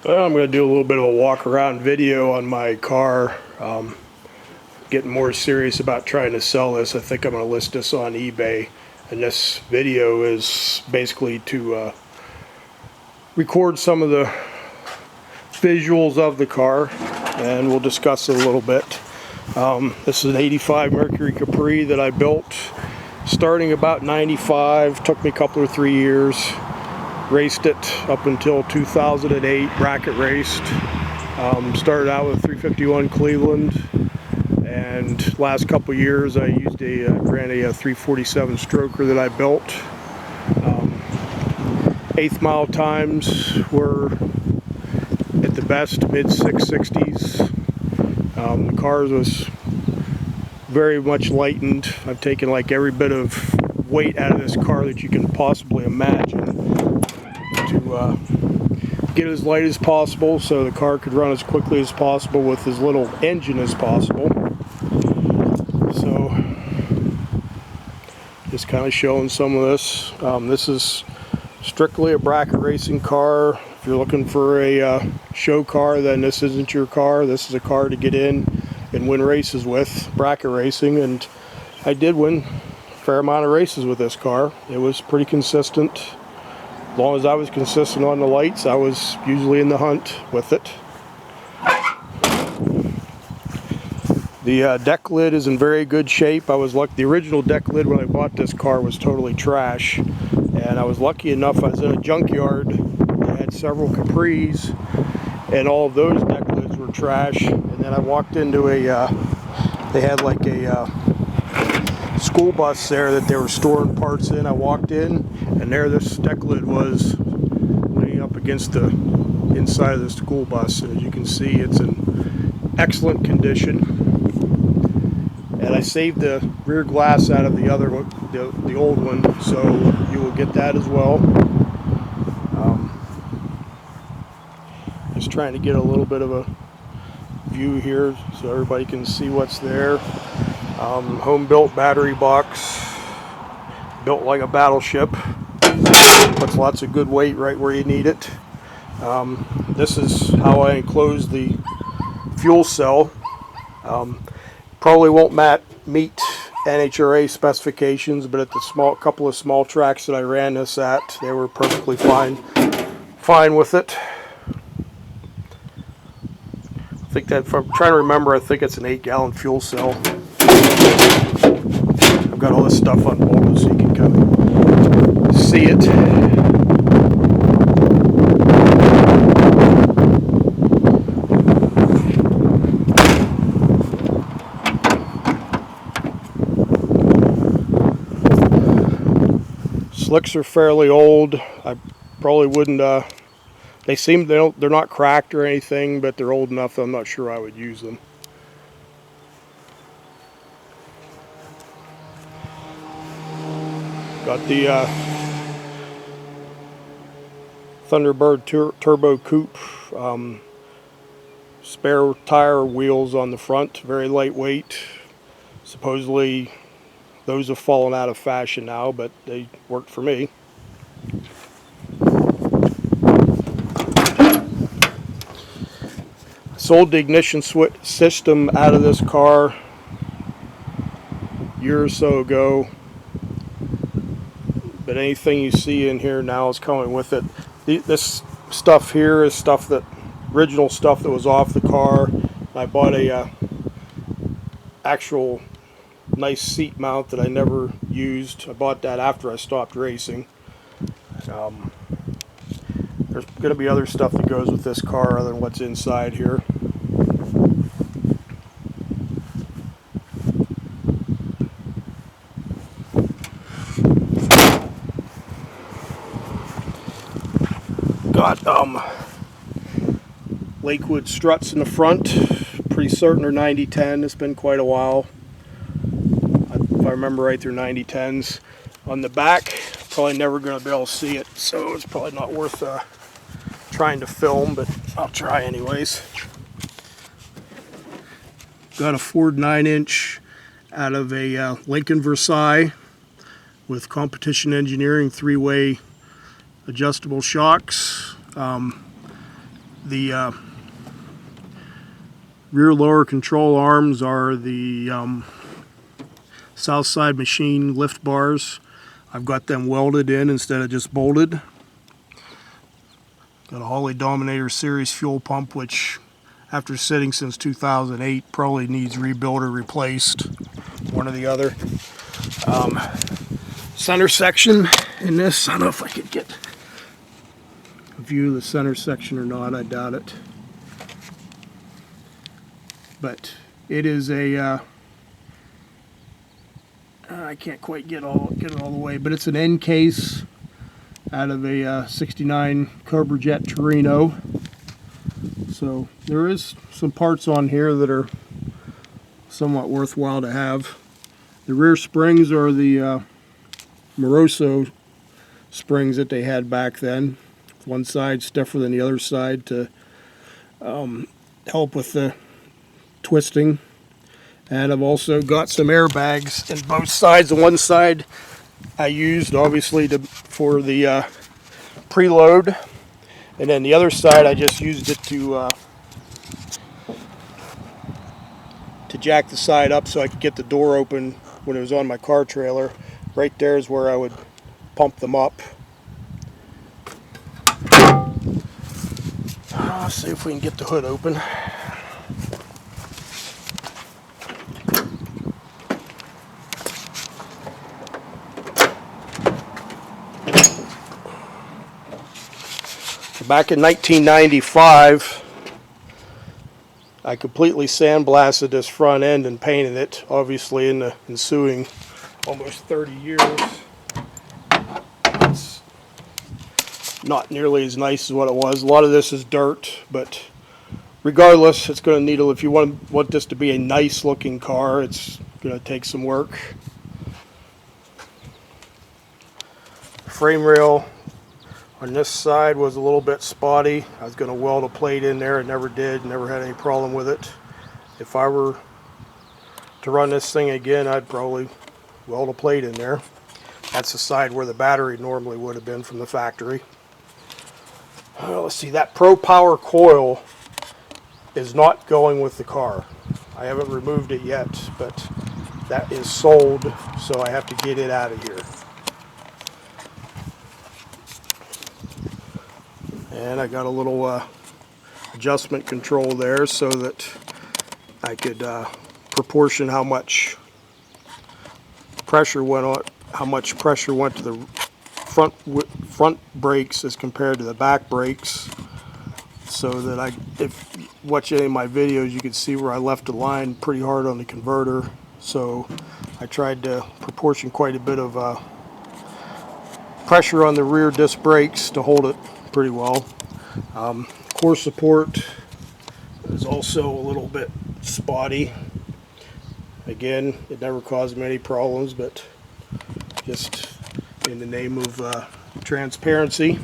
Well, I'm going to do a little bit of a walk around video on my car. Getting more serious about trying to sell this. I think I'm going to list this on eBay. And this video is basically to record some of the visuals of the car, and we'll discuss it a little bit. This is an 85 Mercury Capri that I built starting about 95. Took me a couple or 3 years. Raced it up until 2008, bracket raced. Started out with 351 Cleveland, and last couple years I used ran a 347 stroker that I built. 8th mile times were at the best mid 660s. The car was very much lightened. I've taken like every bit of weight out of this car that you can possibly imagine to get it as light as possible so the car could run as quickly as possible with as little engine as possible. So just kind of showing some of this. This is strictly a bracket racing car. If you're looking for a show car, then this isn't your car. This is a car to get in and win races with, bracket racing, and I did win a fair amount of races with this car. It was pretty consistent. As long as I was consistent on the lights, I was usually in the hunt with it. The deck lid is in very good shape. I was lucky. The original deck lid when I bought this car was totally trash, and I was lucky enough I was in a junkyard. I had several Capris, and all of those deck lids were trash. And then I walked into they had like a school bus there that they were storing parts in. I walked in, and there this deck lid was leaning up against the inside of the school bus, and as you can see, it's in excellent condition. And I saved the rear glass out of the other one, the old one, so you will get that as well. Just trying to get a little bit of a view here so everybody can see what's there. Home built battery box, built like a battleship. Puts lots of good weight right where you need it. This is how I enclose the fuel cell. Probably won't meet NHRA specifications, but at the couple of small tracks that I ran this at, they were perfectly fine with it. I think that, if I'm trying to remember, I think it's an 8-gallon fuel cell. I've got all this stuff unbolted so you can kind of see it. Slicks are fairly old. I probably wouldn't. They're not cracked or anything, but they're old enough that I'm not sure I would use them. Got the Thunderbird Turbo Coupe spare tire wheels on the front, very lightweight. Supposedly those have fallen out of fashion now, but they worked for me. Sold the ignition system out of this car a year or so ago, but anything you see in here now is coming with it. This stuff here is original stuff that was off the car. I bought a actual nice seat mount that I never used. I bought that after I stopped racing. There's going to be other stuff that goes with this car other than what's inside here. Got Lakewood struts in the front. Pretty certain they're 90-10. It's been quite a while. If I remember right, they're 90-10s. On the back, probably never going to be able to see it, so it's probably not worth trying to film, but I'll try anyways. Got a Ford 9-inch out of a Lincoln Versailles with Competition Engineering 3-way adjustable shocks. The rear lower control arms are the south side machine lift bars. I've got them welded in instead of just bolted. Got a Holley Dominator series fuel pump, which after sitting since 2008 probably needs rebuilt or replaced, one or the other. Center section in this, I don't know if I could get a view of the center section or not, I doubt it. But it is a I can't quite get it all the way, but it's an end case out of a 69 Cobra Jet Torino. So there is some parts on here that are somewhat worthwhile to have. The rear springs are the Moroso springs that they had back then. One side stiffer than the other side to help with the twisting. And I've also got some airbags in both sides. The one side I used obviously for the preload, and then the other side I just used it to jack the side up so I could get the door open when it was on my car trailer. Right there is where I would pump them up. Let's see if we can get the hood open. Back in 1995, I completely sandblasted this front end and painted it. Obviously, in the ensuing almost 30 years, it's not nearly as nice as what it was. A lot of this is dirt, but regardless, it's going to need, if you want this to be a nice looking car, it's going to take some work. Frame rail on this side was a little bit spotty. I was going to weld a plate in there. I never did. Never had any problem with it. If I were to run this thing again, I'd probably weld a plate in there. That's the side where the battery normally would have been from the factory. Let's see, that Pro Power coil is not going with the car. I haven't removed it yet, but that is sold, so I have to get it out of here. And I got a little adjustment control there so that I could proportion how much pressure went on, how much pressure went to the front brakes as compared to the back brakes, so that if you watch any of my videos, you can see where I left a line pretty hard on the converter. So I tried to proportion quite a bit of pressure on the rear disc brakes to hold it pretty well. Core support is also a little bit spotty. Again, it never caused me any problems, but just in the name of transparency.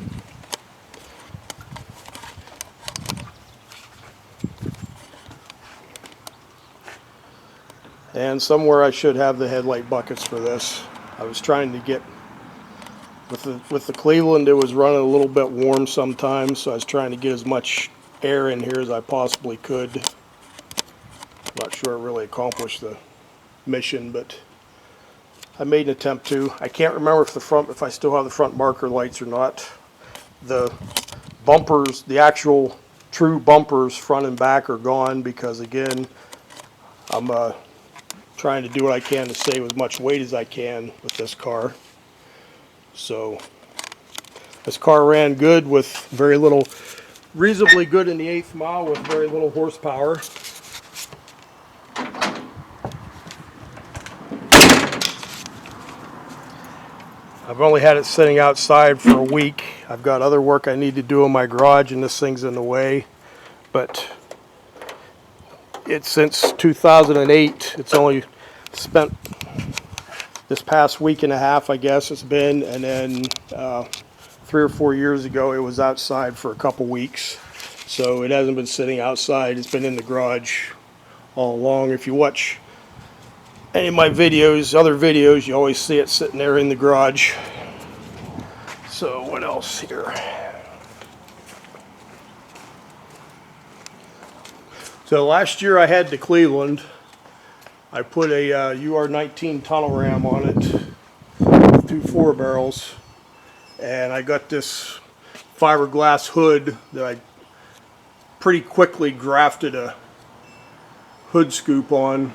And somewhere I should have the headlight buckets for this. I was trying to get with the Cleveland, it was running a little bit warm sometimes, so I was trying to get as much air in here as I possibly could. I'm not sure it really accomplished the mission, but I made an attempt to. I can't remember if I still have the front marker lights or not. The bumpers, the actual true bumpers, front and back, are gone because, again, I'm trying to do what I can to save as much weight as I can with this car. So this car ran good with very little, reasonably good in the 8th mile with very little horsepower. I've only had it sitting outside for a week. I've got other work I need to do in my garage, and this thing's in the way. But it's since 2008. It's only spent this past week and a half, I guess it's been, and then 3 or 4 years ago it was outside for a couple weeks. So it hasn't been sitting outside, it's been in the garage all along. If you watch any of my videos, other videos, you always see it sitting there in the garage. So what else here? So last year I had to Cleveland. I put a UR19 tunnel ram on it, 2 4-barrels, and I got this fiberglass hood that I pretty quickly grafted a hood scoop on,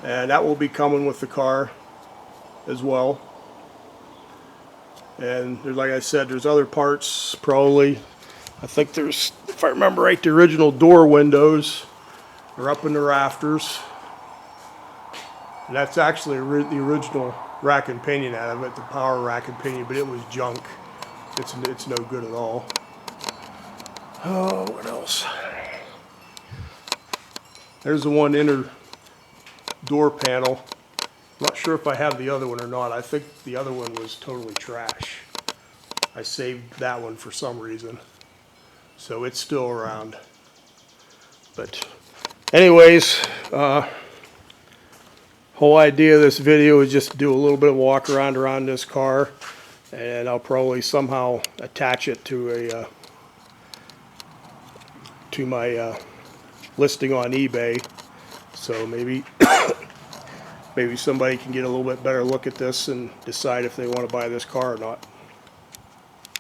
and that will be coming with the car as well. And there's, like I said, there's other parts probably. I think there's, if I remember right, the original door windows are up in the rafters. And that's actually the original rack and pinion out of it, the power rack and pinion, but it was junk. It's no good at all. Oh, what else? There's the one inner door panel. I'm not sure if I have the other one or not. I think the other one was totally trash. I saved that one for some reason. So it's still around. But anyways, whole idea of this video is just to do a little bit of walk around this car, and I'll probably somehow attach it to my listing on eBay. So maybe maybe somebody can get a little bit better look at this and decide if they want to buy this car or not.